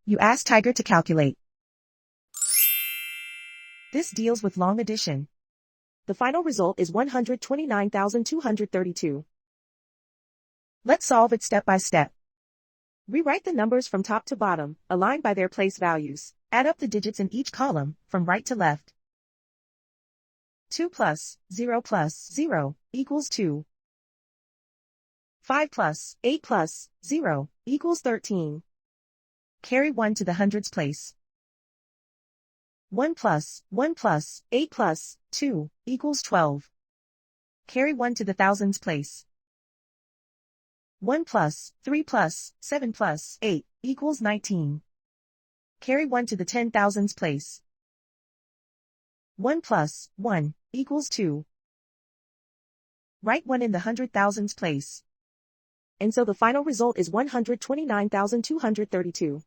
You ask Tiger to calculate. This deals with long addition. The final result is 129,232. Let's solve it step by step. Rewrite the numbers from top to bottom, aligned by their place values. Add up the digits in each column, from right to left. 2 plus 0 plus 0 equals 2. 5 plus 8 plus 0 equals 13. Carry 1 to the hundreds place. 1 plus 8 plus 2 equals 12. Carry 1 to the thousands place. 1 plus 3 plus 7 plus 8 equals 19. Carry 1 to the 10,000s place. 1 plus 1 equals 2. Write 1 in the 100,000s place. And so the final result is 129,232.